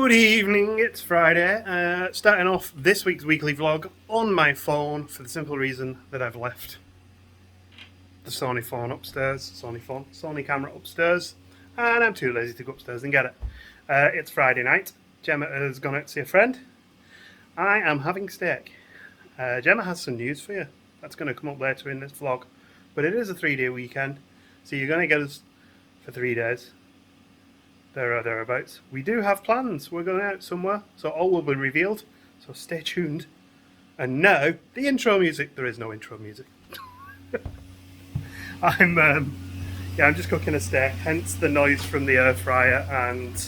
Good evening, it's Friday. Starting off this week's weekly vlog on my phone for the simple reason that I've left the Sony phone upstairs, Sony camera upstairs, and I'm too lazy to go upstairs and get it. It's Friday night. Gemma has gone out to see a friend. I am having steak. Gemma has some news for you. That's going to come up later in this vlog. But it is a 3-day weekend, so you're going to get us for 3 days. Thereabouts. We do have plans. We're going out somewhere, so all will be revealed. So stay tuned. And now, the intro music. There is no intro music. I'm just cooking a steak. Hence the noise from the air fryer and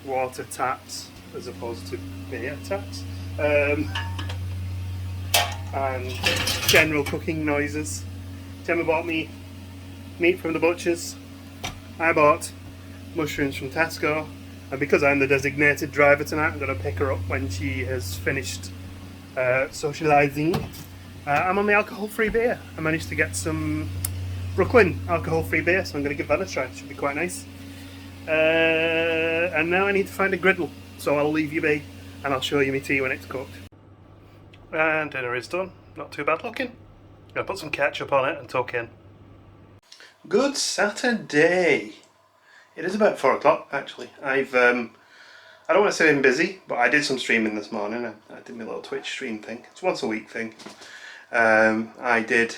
water taps as opposed to beer taps. And general cooking noises. Gemma bought me meat from the butcher's. I bought mushrooms from Tesco, and because I'm the designated driver tonight, I'm going to pick her up when she has finished socialising. I'm on the alcohol-free beer. I managed to get some Brooklyn alcohol-free beer, so I'm going to give that a try. It should be quite nice. And now I need to find a griddle, so I'll leave you be, and I'll show you my tea when it's cooked. And dinner is done. Not too bad looking. Gonna put some ketchup on it and tuck in. Good Saturday. It is about 4 o'clock actually. I don't want to say I'm busy, but I did some streaming this morning. I did my little Twitch stream thing. It's once a week thing. I did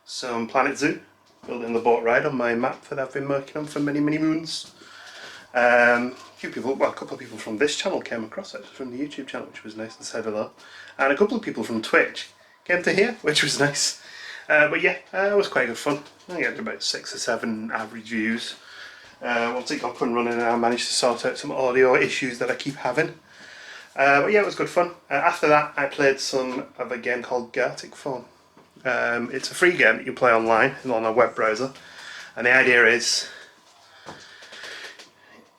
some Planet Zoo, building the boat ride on my map that I've been working on for many moons. A couple of people from this channel came across it, from the YouTube channel, which was nice, and said hello. And a couple of people from Twitch came to here, which was nice. But yeah, it was quite good fun. I got about 6 or 7 average views. Once it got up and running, I managed to sort out some audio issues that I keep having. But yeah, it was good fun. After that, I played some of a game called Gartic Phone. It's a free game that you play online on a web browser. And the idea is,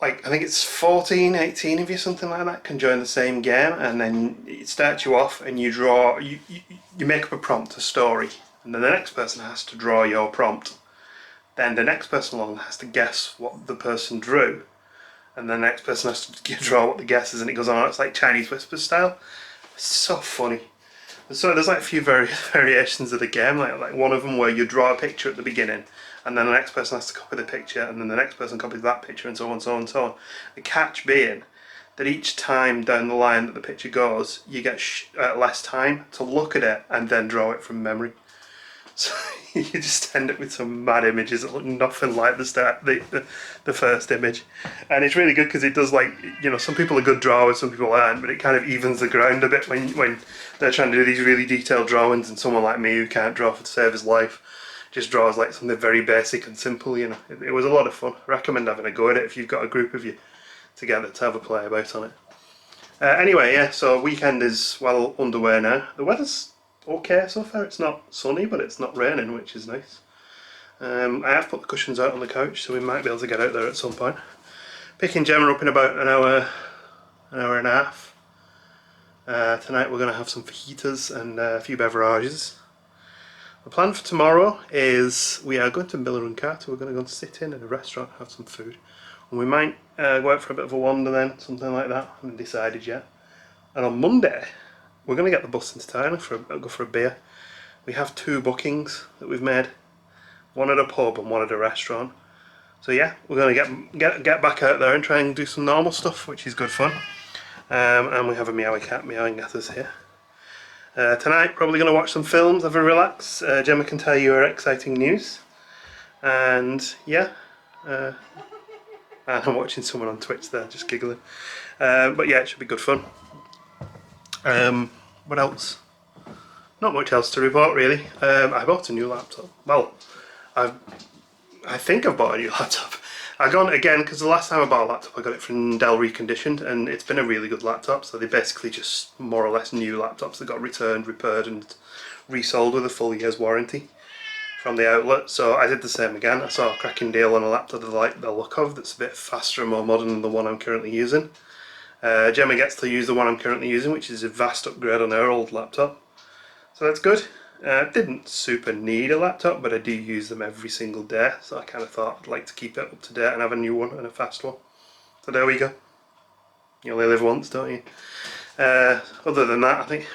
like, I think it's 14, 18 of you, something like that, can join the same game, and then it starts you off and you draw, you make up a prompt, a story, and then the next person has to draw your prompt. Then the next person along has to guess what the person drew, and then the next person has to draw what the guess is, and it goes on. It's like Chinese Whispers style. It's so funny. So there's like a few variations of the game, like one of them where you draw a picture at the beginning, and then the next person has to copy the picture, and then the next person copies that picture, and so on, so on, so on. The catch being that each time down the line that the picture goes, you get less time to look at it and then draw it from memory. So you just end up with some mad images that look nothing like the first image. And it's really good because it does, like, you know, some people are good drawers, some people aren't, but it kind of evens the ground a bit when they're trying to do these really detailed drawings, and someone like me who can't draw for to save his life just draws like something very basic and simple, you know. It was a lot of fun. I recommend having a go at it if you've got a group of you together to have a play about on it. Anyway, yeah, so weekend is well underway now. The weather's okay so far. It's not sunny, but it's not raining, which is nice. I have put the cushions out on the couch, so we might be able to get out there at some point. Picking Gemma up in about an hour and a half. Tonight we're going to have some fajitas and a few beverages. The plan for tomorrow is we are going to Miller and Carter. We're going to go and sit in a restaurant, have some food, and we might go out for a bit of a wander then, something like that. I haven't decided yet. And on Monday we're going to get the bus into town go for a beer. We have 2 bookings that we've made, one at a pub and one at a restaurant. So yeah, we're going to get back out there and try and do some normal stuff, which is good fun. And we have a meowy cat meowing at us here. Tonight, probably going to watch some films, have a relax. Gemma can tell you her exciting news. And yeah, and I'm watching someone on Twitch there, just giggling. But yeah, it should be good fun. What else? Not much else to report really. I bought a new laptop. Well, I think I've bought a new laptop. I got it again because the last time I bought a laptop I got it from Dell Reconditioned, and it's been a really good laptop. So they're basically just more or less new laptops that got returned, repaired and resold with a full year's warranty from the outlet. So I did the same again. I saw a cracking deal on a laptop that I like the look of, that's a bit faster and more modern than the one I'm currently using. Gemma gets to use the one I'm currently using, which is a vast upgrade on her old laptop. So that's good. Didn't super need a laptop, but I do use them every single day, so I kind of thought I'd like to keep it up to date and have a new one and a fast one. So there we go. You only live once, don't you? Other than that, I think,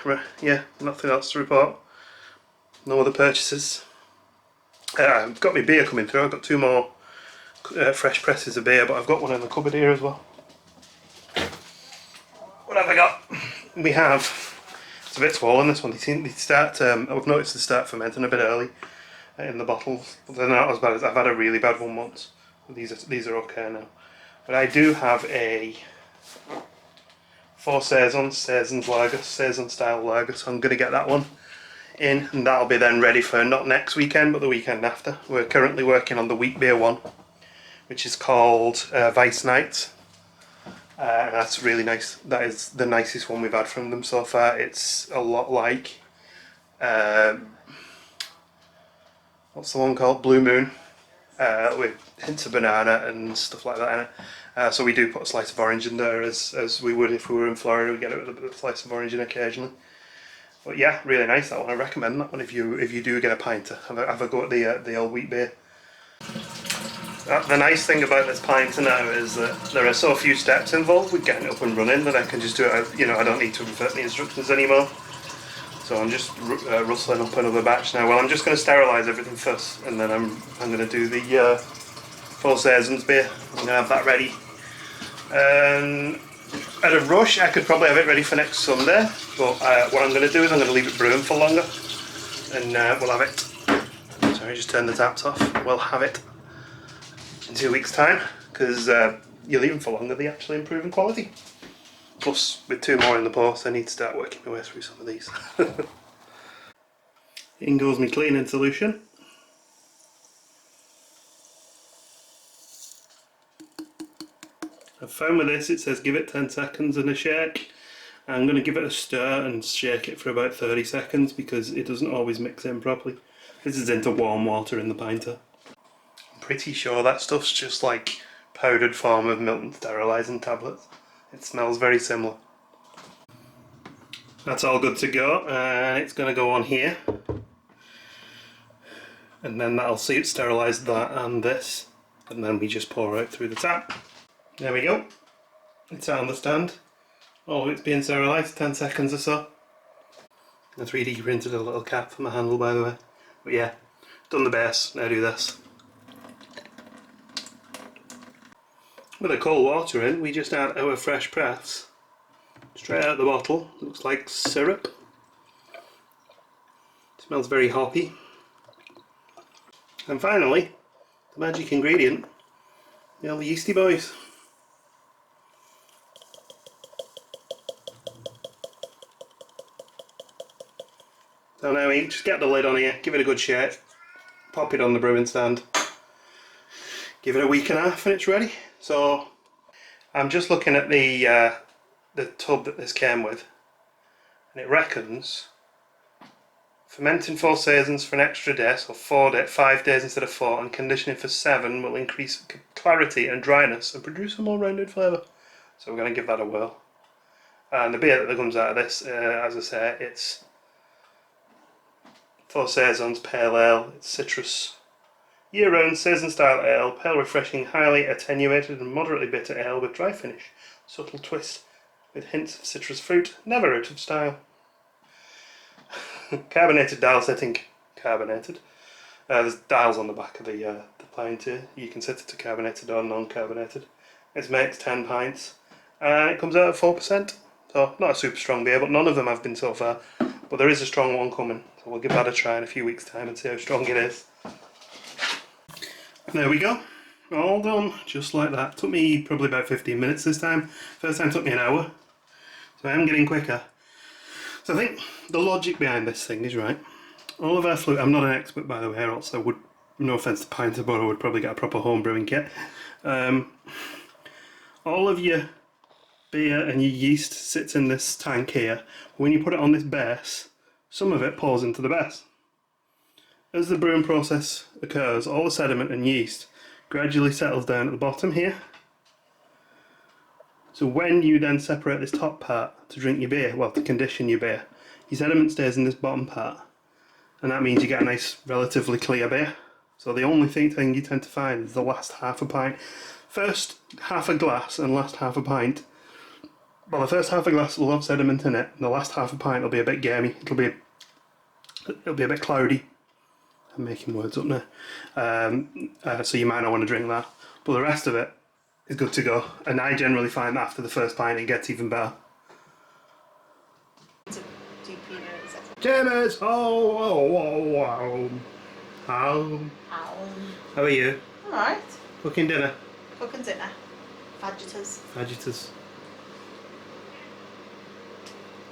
yeah, nothing else to report. No other purchases. I've got my beer coming through. I've got 2 more fresh presses of beer, but I've got one in the cupboard here as well. What have I got? We have, it's a bit swollen, this one. They start, I've noticed they start fermenting a bit early in the bottles, but they're not as bad as, I've had a really bad one once. These are okay now. But I do have a 4 Saisons lager, Saison style lager, so I'm going to get that one in, and that'll be then ready for not next weekend but the weekend after. We're currently working on the wheat beer one, which is called Vice Nights. That's really nice. That is the nicest one we've had from them so far. It's a lot like what's the one called? Blue Moon, with hints of banana and stuff like that in it. So we do put a slice of orange in there as we would if we were in Florida. We get it with a slice of orange in occasionally. But yeah, really nice that one. I recommend that one if you do get a pint. Have a go at the old wheat beer. The nice thing about this pint now is that there are so few steps involved with getting it up and running that I can just do it. You know, I don't need to revert the instructions anymore. So I'm just rustling up another batch now. Well, I'm just going to sterilise everything first, and then I'm going to do the 4 Saisons beer. I'm going to have that ready. At a rush, I could probably have it ready for next Sunday, but what I'm going to do is I'm going to leave it brewing for longer, and we'll have it. Sorry, just turn the taps off. We'll have it in 2 weeks' time, because you leave them for longer, they actually improve in quality. Plus, with 2 more in the post, I need to start working my way through some of these. In goes my cleaning solution. I've found with this, it says give it 10 seconds and a shake. I'm going to give it a stir and shake it for about 30 seconds because it doesn't always mix in properly. This is into warm water in the pinter. I'm pretty sure that stuff's just like powdered form of Milton sterilising tablets. It smells very similar. That's all good to go, and it's going to go on here. And then that'll see it sterilise that and this. And then we just pour out through the tap. There we go. It's out on the stand. All of it's being sterilised, 10 seconds or so. I 3D printed a little cap for my handle, by the way. But yeah, done the base, now do this. With the cold water in, we just add our fresh press straight out of the bottle. Looks like syrup. Smells very hoppy. And finally, the magic ingredient, the old yeasty boys. So now we just get the lid on here, give it a good shake, pop it on the brewing stand, give it a week and a half and it's ready. So I'm just looking at the tub that this came with, and it reckons fermenting 4 Saisons for an extra day, so 5 days instead of 4, and conditioning for 7 will increase clarity and dryness and produce a more rounded flavour. So we're going to give that a whirl. And the beer that comes out of this, as I say, it's 4 Saisons Pale Ale. It's citrus, year-round Saison style ale, pale, refreshing, highly attenuated and moderately bitter ale with dry finish, subtle twist with hints of citrus fruit, never out of style. Carbonated dial setting, carbonated. There's dials on the back of the pint here. You can set it to carbonated or non-carbonated. It makes 10 pints and it comes out at 4%. So not a super strong beer, but none of them have been so far. But there is a strong one coming, so we'll give that a try in a few weeks' time and see how strong it is. And there we go, all done, just like that. Took me probably about 15 minutes this time. First time took me an hour, so I am getting quicker. So I think the logic behind this thing is right. All of our fluid, I'm not an expert by the way, or else I would, no offence to Pinter, but I would probably get a proper home brewing kit. All of your beer and your yeast sits in this tank here. When you put it on this base, some of it pours into the base. As the brewing process occurs, all the sediment and yeast gradually settles down at the bottom here. So when you then separate this top part to drink your beer, well, to condition your beer, your sediment stays in this bottom part, and that means you get a nice, relatively clear beer. So the only thing you tend to find is the last half a pint. First half a glass and last half a pint Well, the first half of a glass will have sediment in it, and the last half a pint will be a bit gamey. It'll be a bit cloudy. I'm making words up now. So you might not want to drink that. But the rest of it is good to go. And I generally find that after the first pint it gets even better. James! Oh, how are you? Alright. Cooking dinner? Cooking dinner. Fajitas. Fajitas.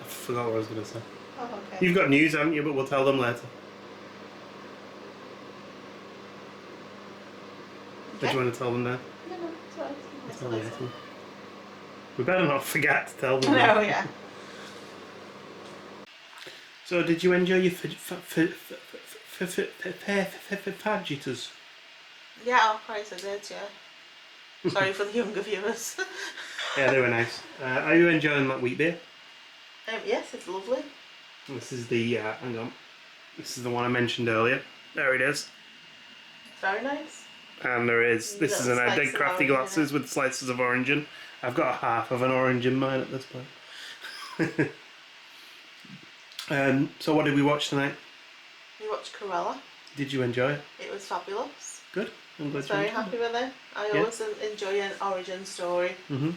I forgot what I was going to say. Oh, okay. You've got news, haven't you? But we'll tell them later. Okay. Do you want to tell them now? No, it's alright. Tell them later. We better not forget to tell them. No, yeah. So, did you enjoy your fajitas? Yeah, of course I did, yeah. Sorry for the younger viewers. Yeah, they were nice. Are you enjoying that wheat beer? Yes, it's lovely. This is the, hang on. This is the one I mentioned earlier. There it is. Very nice. And there is, this is in our Dead Crafty glasses with slices of orange in. I've got a half of an orange in mine at this point. So what did we watch tonight? We watched Cruella. Did you enjoy it? It was fabulous. Good. I'm glad I was very happy with it. I always enjoy an origin story. Mm-hmm.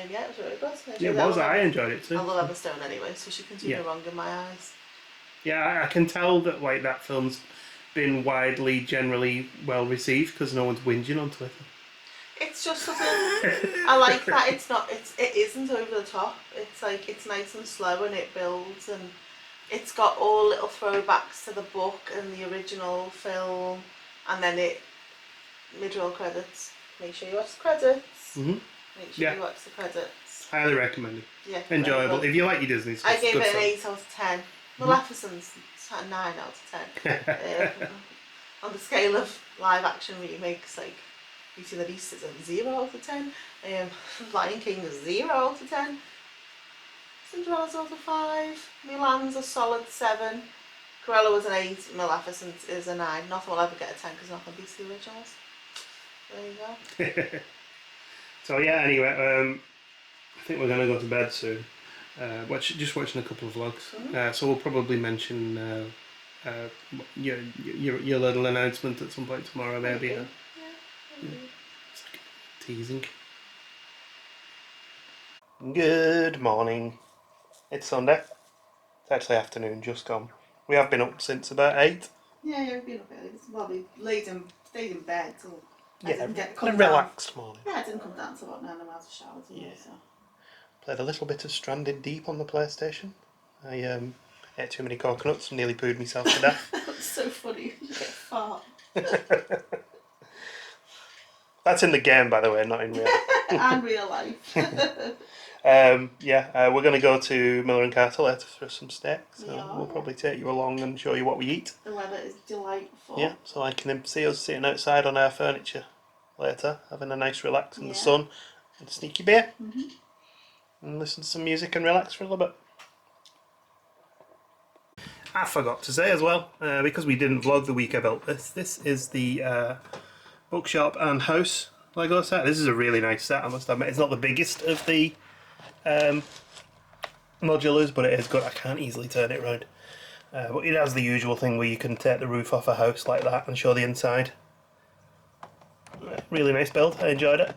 Yeah, it was really good. Yeah, it was. I enjoyed it too. I love Emma Stone anyway, so she can do no wrong in my eyes. Yeah, I can tell that like that film's been widely, generally well received because no one's whinging on Twitter. It's just something I like that it isn't over the top. It's like it's nice and slow and it builds and it's got all little throwbacks to the book and the original film, and then it mid-roll credits. Make sure you watch the credits. Mm-hmm. Make sure you watch the credits. Highly recommended. Yeah, enjoyable. If you like your Disney stuff, I gave it an 8 out of 10. Maleficent's a 9 out of 10. On the scale of live action remakes, like Beauty and the Beast is a 0 out of 10. Lion King is 0 out of 10. Cinderella's out of 5. Mulan's a solid 7. Cruella was an 8. Maleficent is a 9. Nothing will ever get a 10 because nothing beats the originals. There you go. So yeah, anyway, I think we're going to go to bed soon. Just watching a couple of vlogs. Mm-hmm. So we'll probably mention your little announcement at some point tomorrow, maybe. Yeah. It's like teasing. Good morning. It's Sunday. It's actually afternoon, just gone. We have been up since about 8. Yeah, we've been up early. Well, we stayed in bed till I didn't a relaxed morning. Yeah, I didn't come down till about 9 hours of showers. Yeah. So. Played a little bit of Stranded Deep on the PlayStation. I ate too many coconuts and nearly pooed myself to death. That's so funny. You get fart. That's in the game, by the way, not in real life. And real life. We're going to go to Miller and Carter later for some steak, so we'll probably take you along and show you what we eat. The weather is delightful. Yeah, so I can see us sitting outside on our furniture later, having a nice relax in the sun, and a sneaky beer, and listen to some music and relax for a little bit. I forgot to say as well, because we didn't vlog the week I built this. This is the bookshop and house Lego set. This is a really nice set, I must admit. It's not the biggest of the modulars, but it is good. I can't easily turn it around. But it has the usual thing where you can take the roof off a house like that and show the inside. Really nice build. I enjoyed it.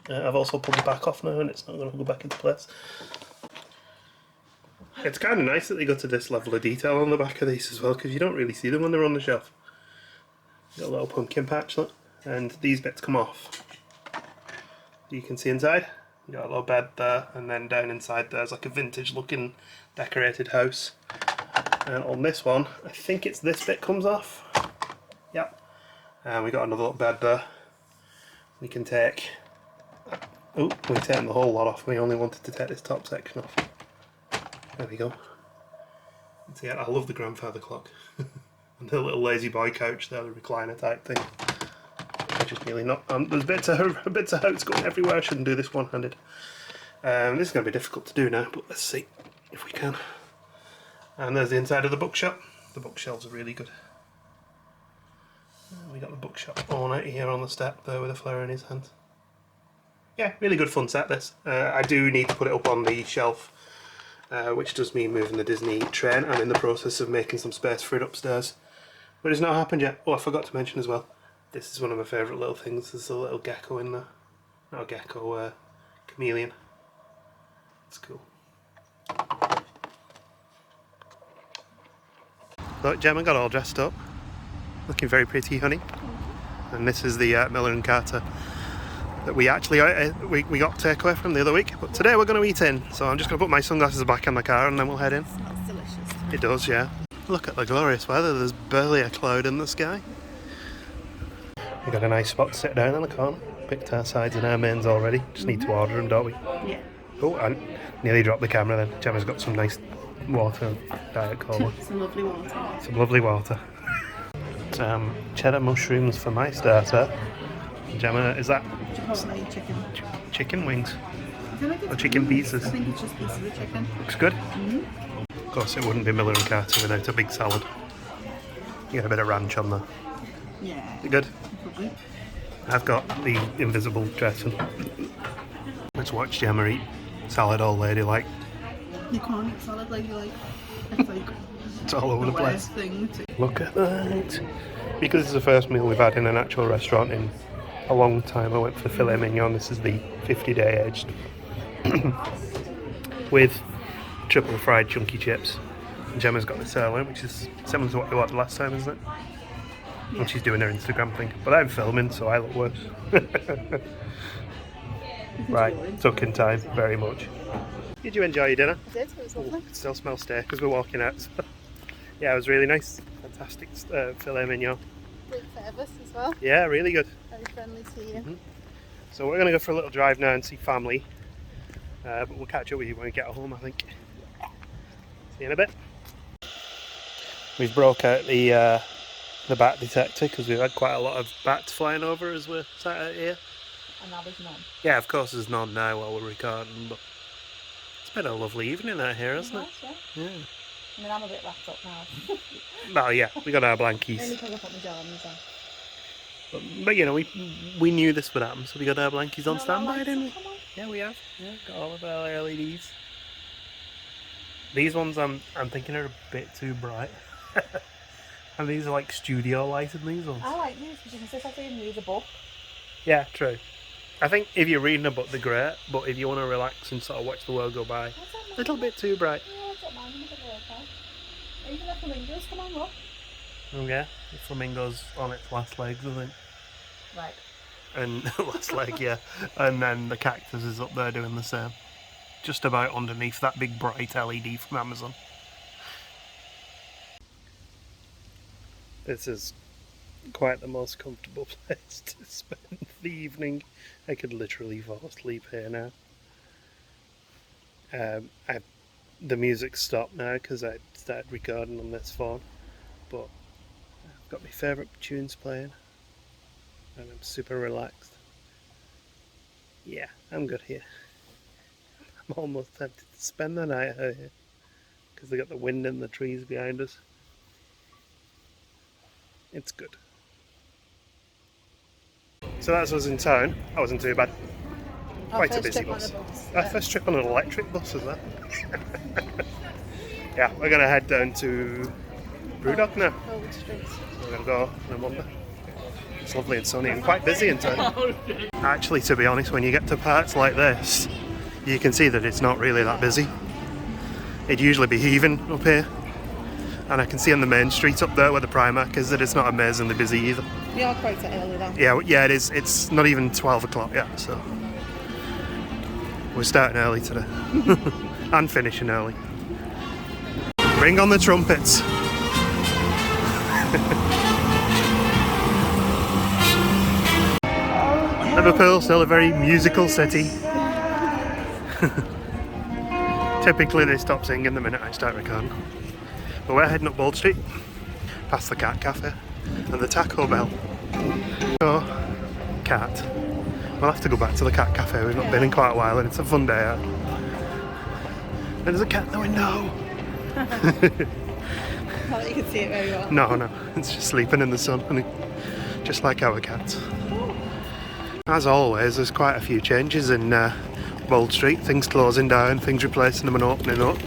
I've also pulled the back off now and it's not going to go back into place. It's kind of nice that they go to this level of detail on the back of these as well, because you don't really see them when they're on the shelf. Got a little pumpkin patch, look, and these bits come off. You can see inside. You got a little bed there, and then down inside there's like a vintage looking decorated house. And on this one, I think it's this bit comes off. Yep. And we got another little bed there. We can take. Oh, we're taking the whole lot off. We only wanted to take this top section off. There we go. So yeah, I love the grandfather clock. And the little lazy boy couch there, the recliner type thing. I just nearly not. There's bits of houts going everywhere. I shouldn't do this one-handed. This is going to be difficult to do now, but let's see if we can. And there's the inside of the bookshop. The bookshelves are really good. We got the bookshop owner here on the step there with a flower in his hand. Yeah, really good fun set this. I do need to put it up on the shelf, which does mean moving the Disney train. I'm in the process of making some space for it upstairs, but it's not happened yet. Oh, I forgot to mention as well, this is one of my favourite little things. There's a little gecko in there. Not a gecko, chameleon. It's cool. Look, Gemma got all dressed up. Looking very pretty, honey. And this is the Miller and Carter that we actually we got takeaway from the other week. But today we're going to eat in. So I'm just going to put my sunglasses back in the car and then we'll head in. It smells delicious. It does, yeah. Look at the glorious weather. There's barely a cloud in the sky. We got a nice spot to sit down in the corner. Picked our sides and our mains already. Just need to order them, don't we? Yeah. Oh, I nearly dropped the camera then. Gemma's got some nice water, Diet Cola. Some lovely water. Some lovely water. Cheddar mushrooms for my starter. Gemma, is that Chipotle chicken. chicken wings? I feel like it's Or chicken wings. pizzas? I think it's just pieces of chicken. Looks good. Of course, it wouldn't be Miller and Carter without a big salad. You get a bit of ranch on there. Yeah. Is it good? Probably. I've got the invisible dressing. Let's watch Gemma eat salad all lady like. You can't eat salad like you like. It's like It's all over the place. worst thing to... Look at that. Because it's the first meal we've had in an actual restaurant in a long time. I went for the filet mignon. This is the 50-day aged with triple fried chunky chips. And Gemma's got the sirloin, which is similar to what we had last time, isn't it? Yeah. And she's doing her Instagram thing. But I'm filming, so I look worse. Right, tuck in time, very much. Did you enjoy your dinner? I did, it was lovely. It still smells steak because we're walking out. So. Yeah, it was really nice. Fantastic filet mignon. Great service as well. Yeah, really good. Very friendly to you. So we're going to go for a little drive now and see family. But we'll catch up with you when we get home, I think. See you in a bit. We've broke out the bat detector because we've had quite a lot of bats flying over as we're sat out here. And now there's none. Yeah, of course there's none now while we're recording, but it's been a lovely evening out here, hasn't it? Nice, yeah. Yeah. I mean, I'm a bit wrapped up now. Well, yeah, we got our Only blankies. because I put my jammies on. But you know, we knew this would happen, so we got our blankies on standby, didn't we? Come on. Yeah, we have. Yeah, got all of our LEDs. These ones I'm thinking are a bit too bright. And these are like studio lighted, these ones. I like these because you can sit up here and read a book. Yeah, true. I think if you're reading a book, they're great, but if you want to relax and sort of watch the world go by, a little bit too bright. Yeah, I don't mind them a bit later. Even the flamingos, come on, look. Oh yeah, the flamingo's on its last legs, I think. Right. And last leg, yeah. And then the cactus is up there doing the same. Just about underneath that big bright LED from Amazon. This is quite the most comfortable place to spend the evening. I could literally fall asleep here now. The music's stopped now because I started recording on this phone, but I've got my favourite tunes playing and I'm super relaxed. Yeah, I'm good here. I'm almost tempted to spend the night out here because they got the wind and the trees behind us. It's good. So that was in town. That wasn't too bad. Quite a busy bus. Our first trip on an electric bus, is that? Yeah, we're going to head down to Brewdog now. We're going to go on a Monday. It's lovely and sunny and quite busy in town. Actually, to be honest, when you get to parts like this, you can see that it's not really that busy. It'd usually be heaving up here. And I can see on the main street up there where the Primark is that it's not amazingly busy either. We are quite early though. Yeah, it is. It's not even 12 o'clock yet, so we're starting early today and finishing early. Bring on the trumpets. Liverpool, still a very musical city. Typically they stop singing the minute I start recording. But we're heading up Bold Street, past the Cat Cafe and the Taco Bell. So, cat. We'll have to go back to the Cat Cafe, we've not been in quite a while and it's a fun day out. There's a cat in the window! Not that you can see it very well. No, it's just sleeping in the sun, and just like our cats. As always, there's quite a few changes in Bold Street. Things closing down, things replacing them and opening up.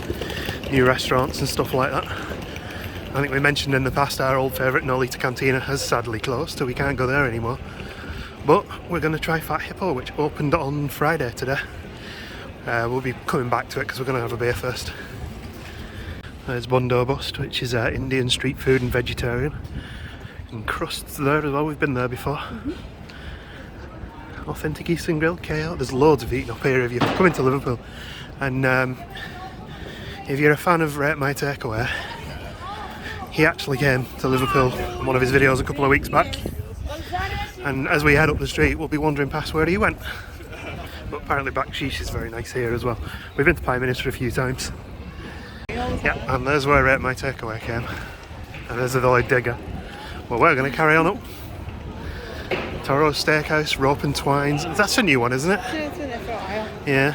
New restaurants and stuff like that. I think we mentioned in the past our old favourite Nolita Cantina has sadly closed, so we can't go there anymore. But we're going to try Fat Hippo, which opened on Friday today. We'll be coming back to it because we're going to have a beer first. There's Bundobust, which is Indian street food and vegetarian. And crusts there as well, we've been there before. Authentic Eastern Grill, KO. There's loads of eating up here if you come into Liverpool. And if you're a fan of Rate My Takeaway, he actually came to Liverpool in one of his videos a couple of weeks back. And as we head up the street, we'll be wandering past where he went. But apparently Baksheesh is very nice here as well. We've been to Prime Minister a few times. Yeah, and there's where Rate My Takeaway came. And there's the Lloyd Digger. Well, we're going to carry on up. Toro Steakhouse, Rope and Twines. That's a new one, isn't it? Yeah, it's been there for a while. Yeah.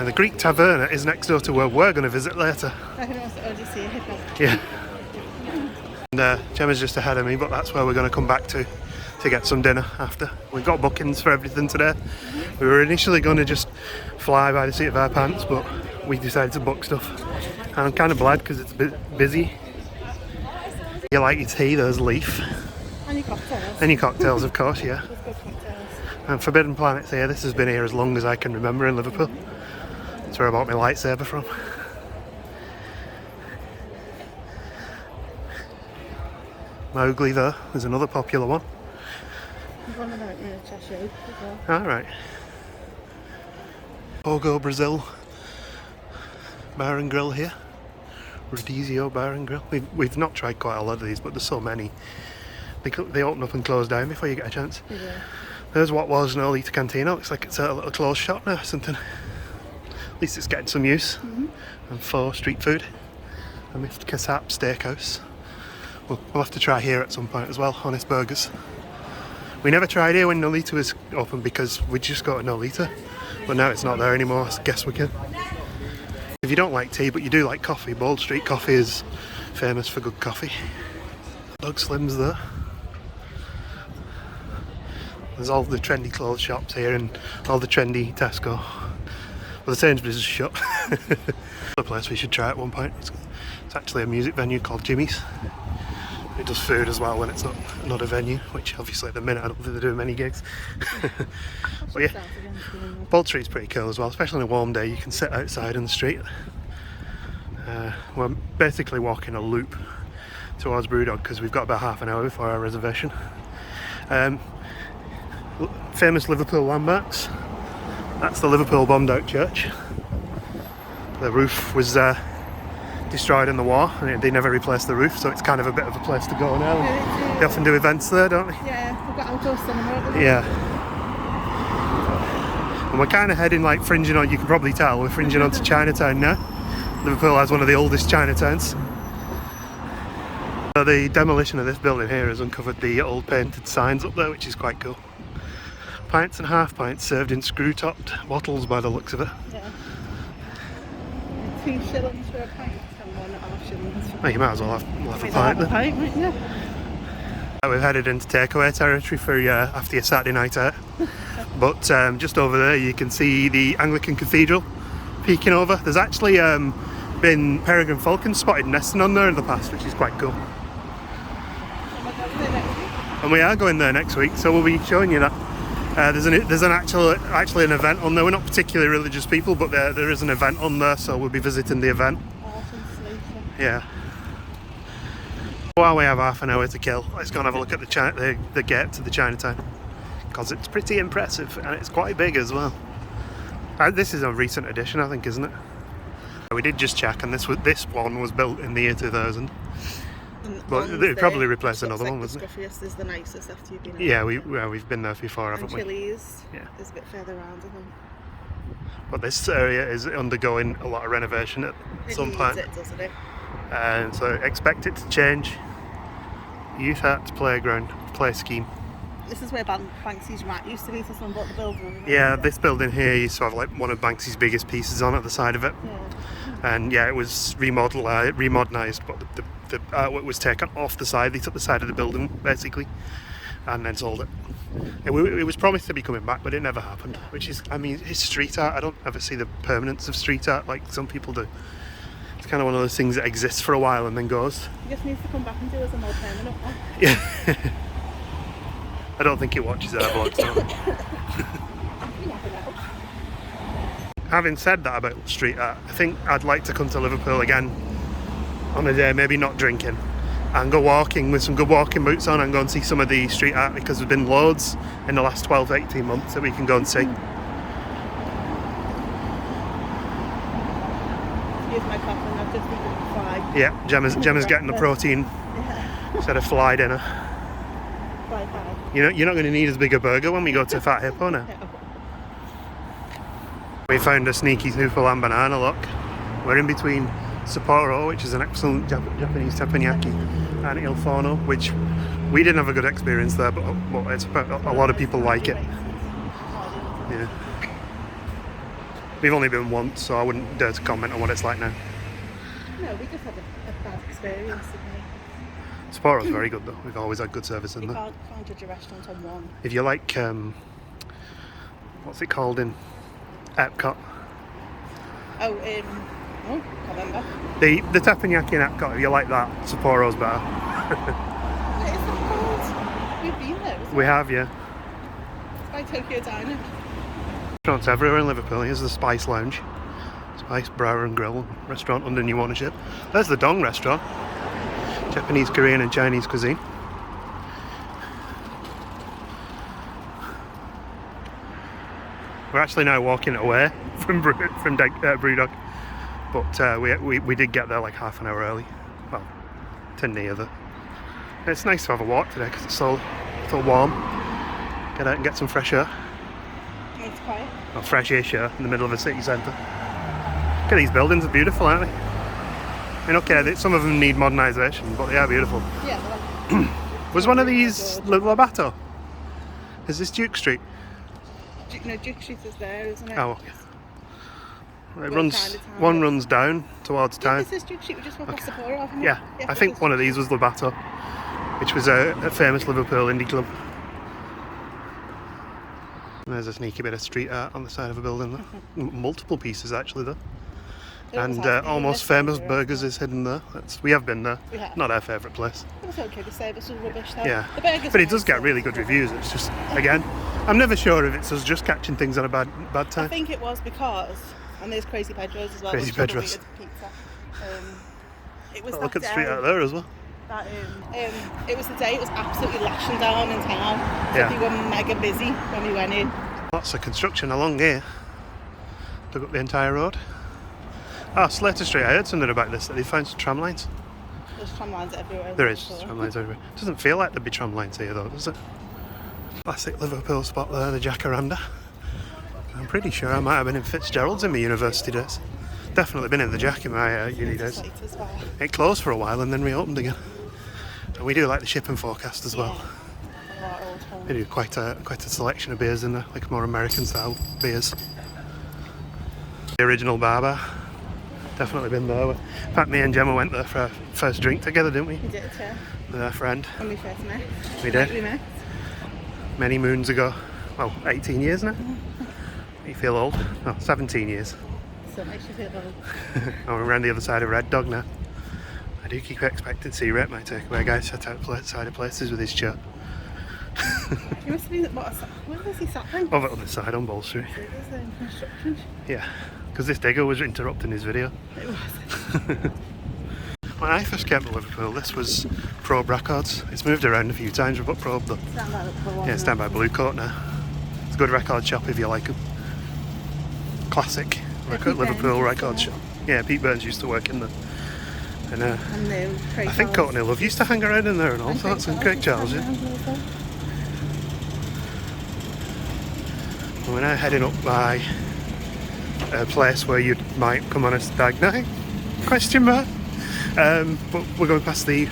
The Greek Taverna is next door to where we're going to visit later. I can also already see a Hippo. Yeah. And Gemma's just ahead of me, but that's where we're going to come back to get some dinner after. We've got bookings for everything today. We were initially going to just fly by the seat of our pants, but we decided to book stuff. And I'm kind of glad because it's a bit busy. You like your tea, there's Leaf. And your cocktails. And your cocktails, of course, yeah. There's good cocktails. And Forbidden Planet's here. This has been here as long as I can remember in Liverpool. That's where I bought my lightsaber from. Mowgli there is another popular one. There's one about Cheshire as well. Alright. Pogo Brazil Bar and Grill here. Rodizio Bar and Grill. We've not tried quite a lot of these, but there's so many. They open up and close down before you get a chance. Yeah. There's what was an Nolita Cantina. Looks like it's a little closed shop now or something. At least it's getting some use. And Pho street food. And Mift Kasap Steakhouse. We'll have to try here at some point as well. Honest Burgers. We never tried here when Nolita was open because we just got a Nolita. But now it's not there anymore, so I guess we can. If you don't like tea but you do like coffee, Bold Street Coffee is famous for good coffee. Dog Slim's there. There's all the trendy clothes shops here and all the trendy Tesco. Well, the Sainsbury's is shut. Another place we should try at one point. It's actually a music venue called Jimmy's. It does food as well when it's not a venue, which obviously at the minute I don't think they're doing many gigs. But yeah, Bold Street's pretty cool as well, especially on a warm day. You can sit outside in the street. We're basically walking a loop towards Brewdog because we've got about half an hour before our reservation. Famous Liverpool landmarks. That's the Liverpool bombed out church. The roof was destroyed in the war and they never replaced the roof, so it's kind of a bit of a place to go now. They often do events there, don't they? Yeah, we've got outdoor cinema. Yeah. And we're kind of heading like fringing on, you can probably tell, we're fringing onto Chinatown now. Liverpool has one of the oldest Chinatowns. So the demolition of this building here has uncovered the old painted signs up there, which is quite cool. Pints and half pints served in screw-topped bottles by the looks of it. Yeah. 2 shillings for a pint and 1.5 shillings for Well, you might as well have a pint then. Yeah. We've headed into takeaway territory for after your Saturday night out. But just over there you can see the Anglican Cathedral peeking over. There's actually been peregrine falcons spotted nesting on there in the past, which is quite cool. And we are going there next week, so we'll be showing you that. There's actually an event on there. We're not particularly religious people, but there is an event on there, so we'll be visiting the event. Yeah. While we have half an hour to kill, let's go and have a look at the gate to the Chinatown, because it's pretty impressive and it's quite big as well. This is a recent addition, I think, isn't it? We did just check, and this one was built in the year 2000. But they probably replaced another one, wasn't it? Scuffiest is the nicest after you've been out. Yeah, we've been there before, haven't we? Chili's Yeah. is a bit further around, I think. But this area is undergoing a lot of renovation at some point. It doesn't it? And so expect it to change. Youth Arts Playground, play scheme. This is where Banksy's rat used to be, so someone bought the building. Yeah, this building here used to have like one of Banksy's biggest pieces on at the side of it. Yeah. And yeah, it was remodernised, but the artwork was taken off the side. They took the side of the building basically and then sold it. It was promised to be coming back, but it never happened. Which is, I mean, it's street art. I don't ever see the permanence of street art like some people do. It's kind of one of those things that exists for a while and then goes. He just needs to come back and do us a more permanent one. Yeah. I don't think he watches our vlogs. No. You never know. Having said that about street art, I think I'd like to come to Liverpool again on a day, maybe not drinking, and go walking with some good walking boots on and go and see some of the street art, because there's been loads in the last 12 to 18 months that we can go and see. Here's my coffin, I've just eaten a fly. Yeah, Gemma's getting the protein instead of fly dinner. Fly pie. You're not going to need as big a burger when we go to Fat Hippo now. We found a sneaky Hippo and banana, look. We're in between Sapporo, which is an excellent Japanese teppanyaki, and Il Forno, which we didn't have a good experience there, but it's, a lot of people like it. Yeah. We've only been once, so I wouldn't dare to comment on what it's like now. No, we just had a bad experience, didn't Sapporo's very good though. We've always had good service in we? You there. can't judge a restaurant on one. If you like, what's it called in Epcot? Oh, can't remember. The teppanyaki in Epcot, if you like that, Sapporo's better. What is that called? We've been there, isn't We it? have, yeah. It's by Tokyo Diner. Restaurants everywhere in Liverpool. Here's the Spice Lounge. Spice Brower and Grill restaurant under new ownership. There's the Dong restaurant. Japanese, Korean and Chinese cuisine. We're actually now walking away from Brewdog, but we did get there like half an hour early. Well, to near there. It's nice to have a walk today because it's so warm. Get out and get some fresh air. It's quiet. Well, fresh-ish air in the middle of a city centre. Look at these buildings, are beautiful, aren't they? I mean, okay, some of them need modernisation, but they are beautiful. Yeah, like, Was one of these Lobato? Is this Duke Street? no, Duke Street is there, isn't it? Oh, okay. It Well, runs. kind of town, One yeah. runs down towards Yeah, town. this is Duke Street, we just went past Sapporo, haven't we? Yeah, I think one of these was Lobato, which was a famous Liverpool indie club. And there's a sneaky bit of street art on the side of a building there. Multiple pieces actually there. And Almost Famous Burgers is hidden there. We have been there. We have. Not our favourite place. It was okay, the service was rubbish though. Yeah, The burgers but it were does get nice, really good reviews. It's just, again, I'm never sure if it's us just catching things on a bad I time. think it was because, and there's Crazy Pedro's as well. Crazy which is Pedro's. overrated pizza. It was Oh, that look at the day, street art there as well. that, it was the day it was absolutely lashing down in town. So Yeah. we were mega busy when we went in. Lots of construction along here. Dug up the entire road. Ah, Slater Street, I heard something about this, that they found some tram lines. There's tram lines everywhere. There is tram lines everywhere. Doesn't feel like there'd be tram lines here though, does it? Classic Liverpool spot there, the Jacaranda. I'm pretty sure I might have been in Fitzgerald's in my university days. Definitely been in the Jack in my uni days. Site as well. It closed for a while and then reopened again. And we do like the shipping forecast as well. A lot of old homes. They do quite a selection of beers in there, like more American style beers. The original Barber. Definitely been there. In fact, me and Gemma went there for our first drink together, didn't we? We did, yeah. With our friend. When we first met. We did. We met. Many moons ago. Well, 18 years now. You feel old? Oh, 17 years. So it makes you feel old. Oh, we're around the other side of Red Dog now. I do keep expecting to see Rhett, my takeaway guy, set outside of places with his chair. He must have been, where was he sat then? Over on the side on Ball Street. It was construction. Yeah, because this digger was interrupting his video. It was. When I first came to Liverpool, this was Probe Records. It's moved around a few times, we've got Probe though. Stand by Liverpool. Yeah, it's down by Blue Coat now. It's a good record shop if you like them. Classic Pete Liverpool Burns record used to shop. Yeah, Pete Burns used to work in there. And And I think Courtney Love used to hang around in there and all sorts, and Craig Charles, yeah. We're now heading up by a place where you might come on a stag night? Question mark. But we're going past the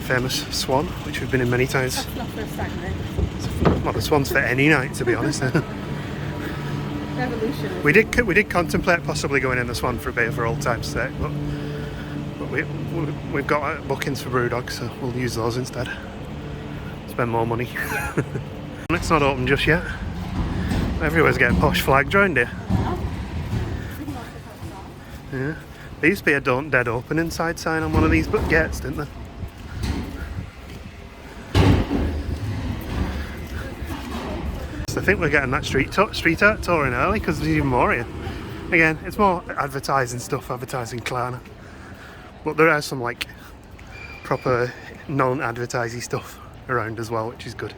famous Swan, which we've been in many times. That's not for a segment. Well, the Swan's for any night, to be honest. Revolution. We did contemplate possibly going in the Swan for a beer for old time's sake, but we've got bookings for Brewdog, so we'll use those instead. Spend more money. It's not open just yet. Everywhere's getting posh flagged round here. Yeah. There used to be a "Don't Dead Open Inside" sign on one of these gates, didn't there? So I think we're getting that street art touring early because there's even more here. Again, it's more advertising stuff, advertising Klarna. But there are some like proper non-advertising stuff around as well, which is good.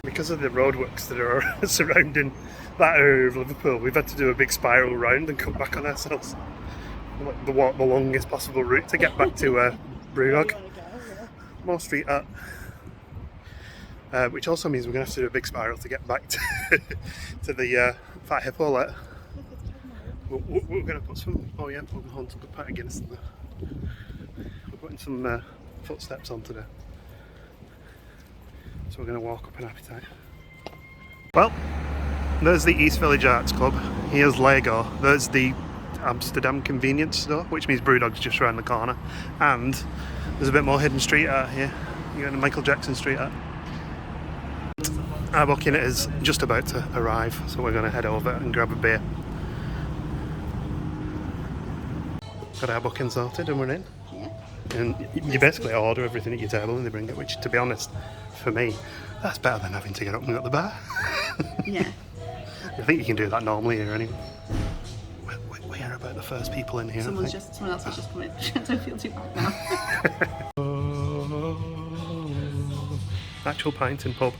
Because of the roadworks that are surrounding that area of Liverpool, we've had to do a big spiral round and come back on ourselves. Like the longest possible route to get back to Brewdog. More street art. Which also means we're going to have to do a big spiral to get back to the Fat Hippo later. We're going to put some, oh yeah, we're going to put a Guinness in there. We're putting some footsteps on today. So we're going to walk up an appetite. Well, there's the East Village Arts Club. Here's Lego. There's the Amsterdam convenience store, which means Brewdog's just around the corner. And there's a bit more hidden street art here. You got the Michael Jackson street art. Our booking is just about to arrive, so we're going to head over and grab a beer. Got our booking sorted and we're in. Yeah. And you basically order everything at your table and they bring it, which, to be honest, for me, that's better than having to get up and go to the bar. Yeah. I think you can do that normally here anyway. We are about the first people in here. Someone else has just come in. I don't feel too bad now. Actual Pinton pub.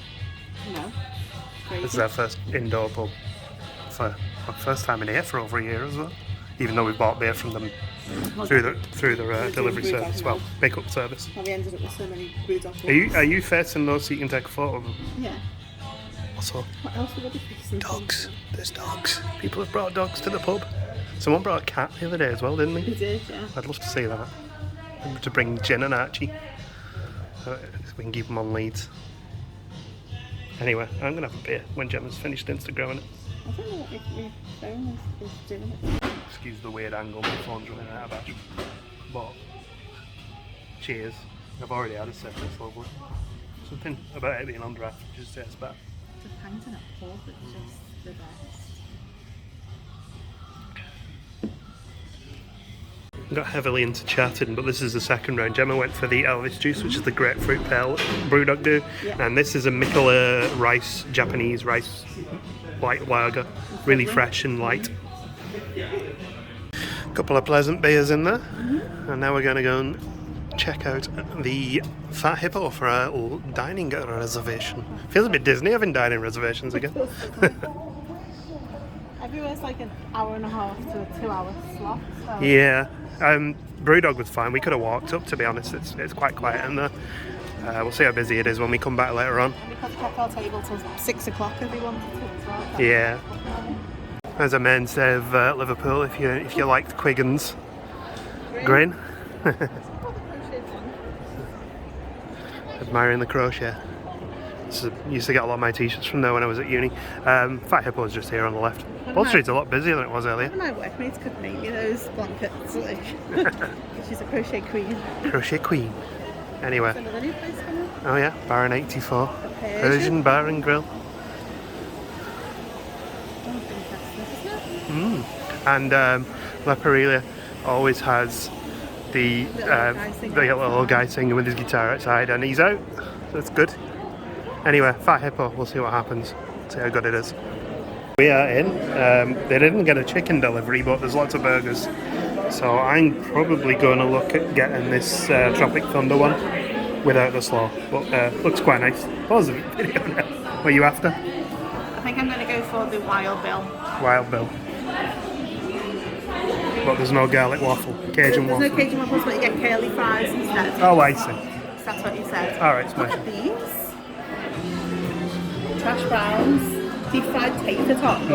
No. This is our first indoor pub. For our first time in here for over a year as well. Even though we bought beer from them through their delivery service, well, pick-up service. Well, we ended up with so many Brewdog. Are you facing those so you can take a photo of them? Yeah. Also, What else would I be facing? dogs. There's dogs. People have brought dogs to the pub. Someone brought a cat the other day as well, didn't they? We did, yeah. I'd love to see that. To bring Jen and Archie. So we can keep them on leads. Anyway, I'm going to have a beer when Gemma's finished Instagramming it. I don't know what my phone is doing it. Excuse the weird angle, my phone's running out of battery. But, cheers. I've already had a sip, it's lovely. Something about it being on draft just tastes better. The Pinton at pub is just the best. Got heavily into chatting, but this is the second round. Gemma went for the Elvis juice, which is the grapefruit pale Brewdog do, yeah. and this is a Mikkeller rice, Japanese rice white lager, really fresh and light. Couple of pleasant beers in there, and now we're going to go and check out the Fat Hippo for our little dining reservation. Feels a bit Disney having dining reservations again. Everywhere's like an hour and a half to a 2 hour slot. So. Yeah. Brewdog was fine. We could have walked up, to be honest. It's quite quiet in there. We'll see how busy it is when we come back later on. And we could kept our table till 6 o'clock if we wanted to as well. Yeah. As a mainstay of Liverpool, if you liked Quiggins. Grin. Admiring the crochet. Used to get a lot of my t-shirts from there when I was at uni. Fat Hippo's just here on the left. Wall Street's a lot busier than it was earlier. One of my workmates could make me those blankets. Like, she's a crochet queen. Crochet queen. Anyway. There's another new place coming. Oh yeah, Baron 84. Persian Bar and Grill. And Leparelia always has the little guy singing with his guitar outside, and he's out. So that's good. Anyway, Fat Hippo, we'll see what happens. See how good it is. We are in. They didn't get a chicken delivery, but there's lots of burgers. So I'm probably going to look at getting this Tropic Thunder one without the slaw. But looks quite nice. Pause the video now. What are you after? I think I'm going to go for the Wild Bill. Wild Bill. But there's no garlic waffle. Cajun waffle. There's no Cajun waffles, but you get curly fries instead. Oh, I see. That's what you said. Alright, Look smash. at these. Trash browns, deep fried tater tots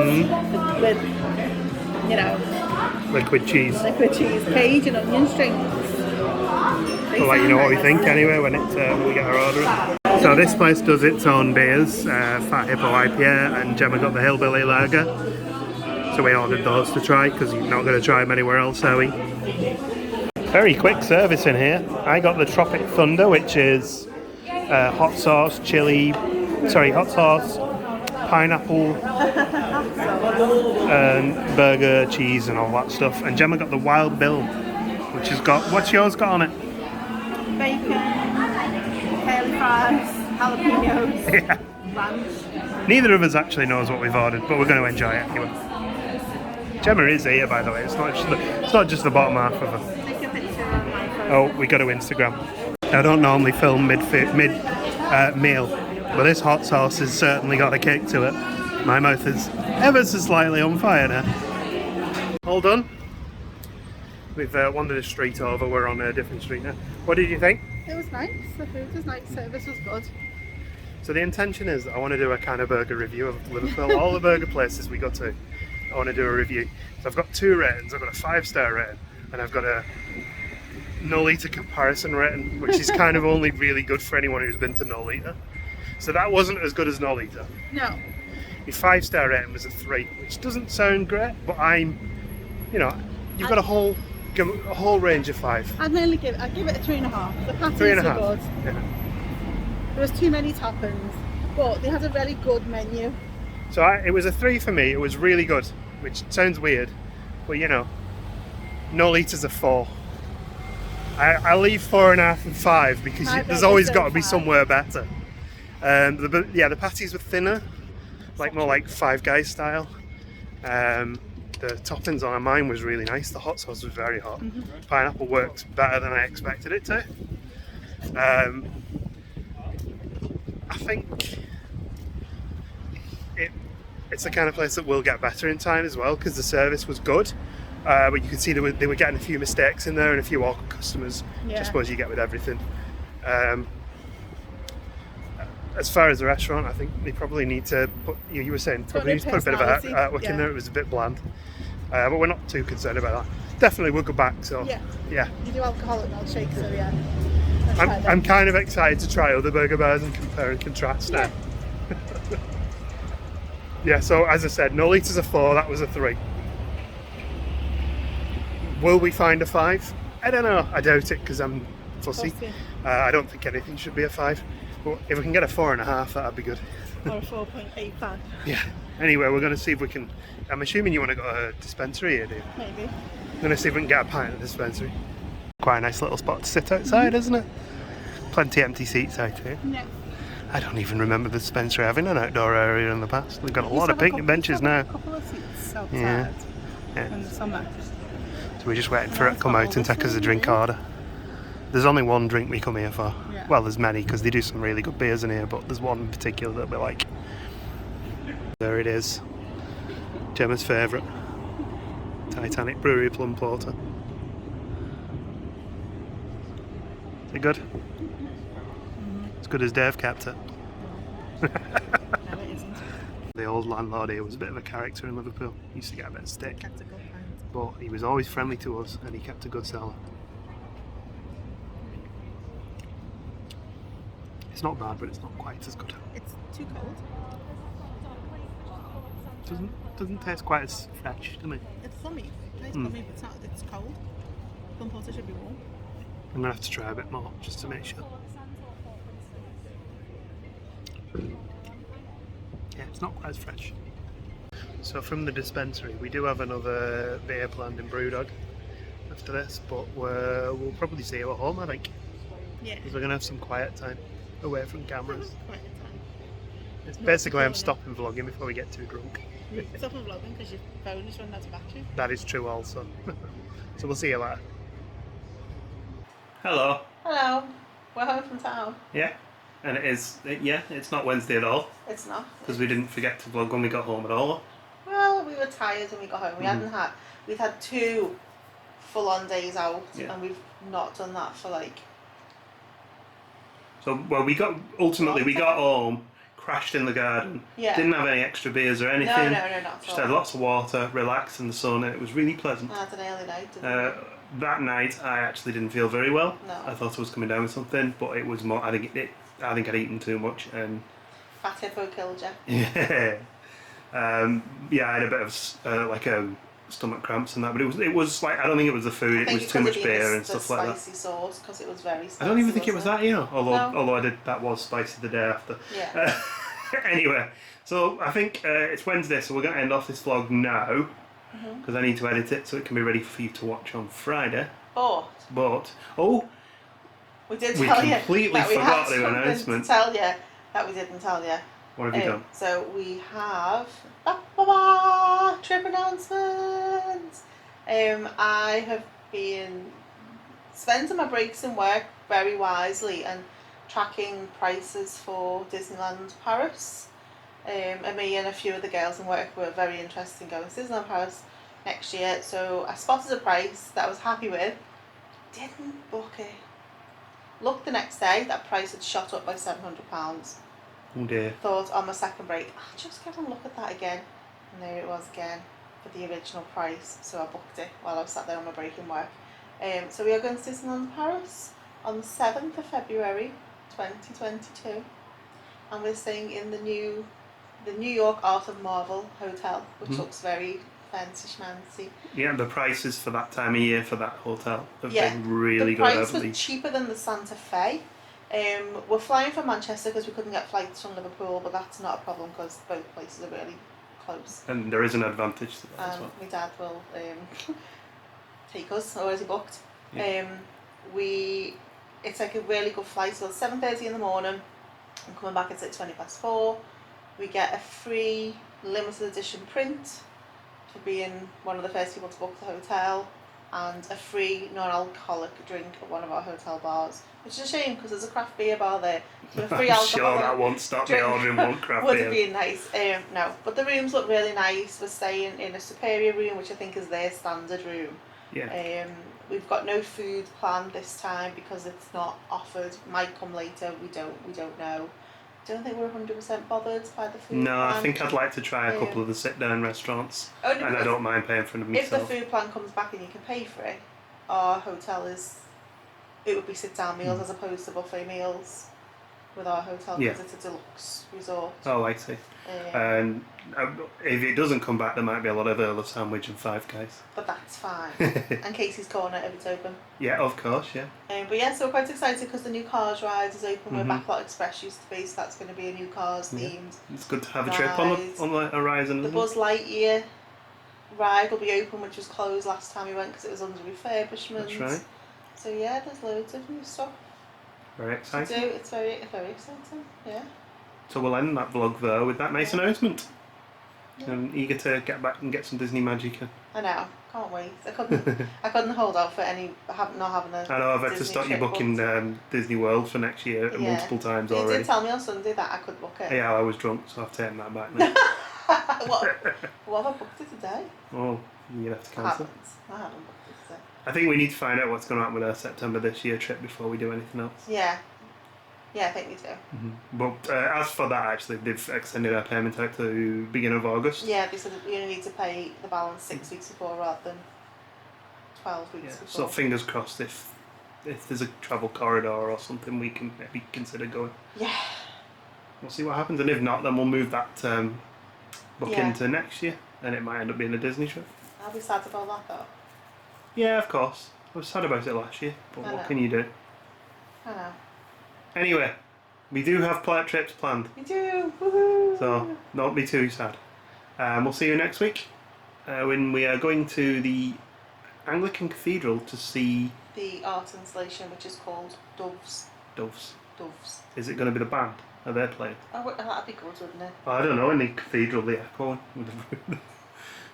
with, you know, Liquid cheese. Cajun onion strings. We'll let you know what we think anyway when we get our order in. So this place does its own beers, Fat Hippo IPA, and Gemma got the Hillbilly Lager. So we ordered those to try because you're not going to try them anywhere else, are we? Very quick service in here. I got the Tropic Thunder, which is hot sauce, chili, sorry, hot sauce, pineapple, and burger, cheese, and all that stuff. And Gemma got the Wild Bill, which has got, what's yours got on it? Bacon, curly fries, jalapenos, Yeah. ranch. Neither of us actually knows what we've ordered, but we're going to enjoy it anyway. Gemma is here, by the way. It's not just the bottom half of her. Take a picture on my phone. Oh, we got to Instagram. I don't normally film mid meal, but this hot sauce has certainly got a kick to it. My mouth is ever so slightly on fire now. All done. We've wandered a street over. We're on a different street now. What did you think? It was nice. The food was nice. Service was good. So the intention is that I want to do a kind of burger review of Liverpool. All the burger places we go to, I want to do a review. So I've got 2 ratings. I've got a 5-star rating, and I've got a no litre comparison rating, which is kind of only really good for anyone who's been to no litre. So that wasn't as good as no litre. No. My 5-star rating was a 3, which doesn't sound great, but I'm, you know, you've got a whole range of 5. I'd give it a 3.5. The patties 3.5. were good. Yeah. There was too many toppings, but they had a very good menu. So it was a 3 for me. It was really good, which sounds weird, but you know, no litre's a 4. I leave 4.5 and 5 because there's always got to be somewhere better. The patties were thinner, like more like Five Guys style. The toppings on mine was really nice. The hot sauce was very hot. Pineapple worked better than I expected it to. I think it's the kind of place that will get better in time as well, because the service was good. But you could see they were getting a few mistakes in there and a few awkward customers, which I suppose you get with everything. As far as the restaurant, I think they probably need to put, you were saying, probably need to put a bit of artwork in there. It was a bit bland. But we're not too concerned about that. Definitely we'll go back, so yeah. You do alcoholic milkshakes, so yeah. I'm kind of excited to try other burger bars and compare and contrast now. Yeah, so as I said, no litre's a 4, that was a 3. Will we find a 5? I don't know. I doubt it because I'm fussy. I don't think anything should be a 5. But if we can get a 4.5, that'd be good. Or a 4.85. Yeah. Anyway, we're going to see if we can. I'm assuming you want to go to a dispensary here, do you? Maybe. I'm going to see if we can get a pint at the dispensary. Quite a nice little spot to sit outside, isn't it? Plenty empty seats out here. Yeah. I don't even remember the dispensary having an outdoor area in the past. They've got a lot of picnic benches now. A couple of seats outside Yeah. in the summer. So we're just waiting for it to come out and take us a drink order. There's only one drink we come here for. Yeah. Well, there's many because they do some really good beers in here, but there's one in particular that we like. There it is. Gemma's favourite. Titanic Brewery Plum Porter. Is it good? As good as Dave kept it. No, it isn't. The old landlord here was a bit of a character in Liverpool. He used to get a bit of stick. Kept a good pint. But he was always friendly to us and he kept a good cellar. It's not bad, but it's not quite as good. It's too cold. Doesn't taste quite as fresh to me. It's plummy. It tastes plummy, but it's cold. Plum porter should be warm. I'm gonna have to try a bit more just to make sure. Yeah, it's not quite as fresh. So from the dispensary, we do have another beer planned in Brewdog after this, but we'll probably see you at home, I think. Yeah. Because we're gonna have some quiet time away from cameras. Quite a time. It's basically I'm stopping vlogging before we get too drunk. Stop vlogging because your phone is running out of battery. That is true also. So we'll see you later. Hello. Hello. We're home from town. Yeah. And it's not Wednesday at all. It's not. Because we didn't forget to vlog when we got home at all. Well, we were tired when we got home. We'd had 2 full-on days out, and we've not done that for like. So we got home, crashed in the garden. Yeah. Didn't have any extra beers or anything. No, not at all. Just had lots of water, relaxed in the sun, and it was really pleasant. I had an early night, didn't we? That night, I actually didn't feel very well. No. I thought I was coming down with something, but it was more. I think I'd eaten too much, and Fat Hippo killed you. yeah, I had a bit of stomach cramps and that, but it was like, I don't think it was the food. It was too much beer and stuff like that. Spicy sauce, because it was very spicy. I don't even think it was that, although No. I did, that was spicy the day after. Yeah. Anyway, so I think it's Wednesday, so we're going to end off this vlog now because I need to edit it so it can be ready for you to watch on Friday. But we did we tell you completely that we forgot had the something announcement. to tell you that we didn't tell you. What have you done? So we have trip announcements. I have been spending my breaks in work very wisely and tracking prices for Disneyland Paris. And me and a few of the girls in work were very interested in going to Disneyland Paris next year. So I spotted a price that I was happy with. Didn't book it. Looked the next day, that price had shot up by £700. Oh dear. Thought on my second break, I'll just go and look at that again. And there it was again for the original price. So I booked it while I was sat there on my break in work. So we are going to Disneyland Paris on the 7th of February 2022. And we're staying in the New York Art of Marvel Hotel, which looks very fancy schmancy. Yeah, the prices for that time of year for that hotel have been really good. The price was cheaper than the Santa Fe. We're flying from Manchester because we couldn't get flights from Liverpool, but that's not a problem because both places are really close. And there is an advantage to that as well. My dad will take us, already booked. Yeah. It's like a really good flight, so it's 7:30 in the morning. I'm coming back at 4:20. We get a free limited edition print for being one of the first people to book the hotel, and a free non-alcoholic drink at one of our hotel bars, which is a shame because there's a craft beer bar there. So a free I'm alcohol sure that won't stop me ordering one craft beer. would be nice. No, but the rooms look really nice. We're staying in a superior room, which I think is their standard room. Yeah. We've got no food planned this time because it's not offered. Might come later. We don't know. Don't think we're 100% bothered by the food. No, plan. I think I'd like to try a couple of the sit-down restaurants, and I don't mind paying for them myself. If the food plan comes back and you can pay for it, our hotel it would be sit-down meals as opposed to buffet meals with our hotel because it's a deluxe resort. Oh, I see. And if it doesn't come back, there might be a lot of Earl of Sandwich and Five Guys. But that's fine. And Casey's Corner if it's open. Yeah, of course, yeah. But yeah, so we're quite excited because the new Cars ride is open where Backlot Express used to be, so that's going to be a new Cars themed. It's good to have a trip on the horizon. The Buzz Lightyear ride will be open, which was closed last time we went because it was under refurbishment. That's right. So yeah, there's loads of new stuff Very exciting. to do. It's very exciting, yeah. So we'll end that vlog there with that nice announcement. Yeah. I'm eager to get back and get some Disney magic. I know, can't wait. I couldn't hold out for not having a I know I've had to Disney start you trip booking booked. Disney World for next year multiple times You already. did tell me on Sunday that I could book it. Yeah, I was drunk, so I've taken that back now. What have I booked it today? Oh, you're going to have to cancel. I haven't booked it today. I think we need to find out what's going to happen with our September this year trip before we do anything else. Yeah, I think we do. But as for that, actually, they've extended our payment out to beginning of August. Yeah, they said that you only need to pay the balance 6 weeks before rather than 12 weeks before. So fingers crossed if there's a travel corridor or something we can maybe consider going. Yeah. We'll see what happens, and if not, then we'll move that booking to next year, and it might end up being a Disney trip. I'll be sad about that though. Yeah, of course. I was sad about it last year, but what can you do? I know. Anyway, we do have trips planned. We do! Woohoo! So, don't be too sad. We'll see you next week when we are going to the Anglican Cathedral to see the art installation, which is called Doves. Doves. Doves. Is it going to be the band? Are they playing? Oh, that'd be good, wouldn't it? I don't know, in the cathedral, the echo.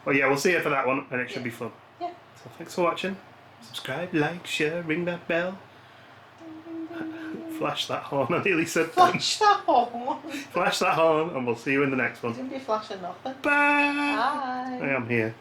Well, yeah, we'll see you for that one, and it should be fun. Yeah. So thanks for watching. Subscribe, like, share, ring that bell. Flash that horn, I nearly said that. Flash that horn! Flash that horn, and we'll see you in the next one. You didn't be flashing nothing. Bye! Bye! I am here.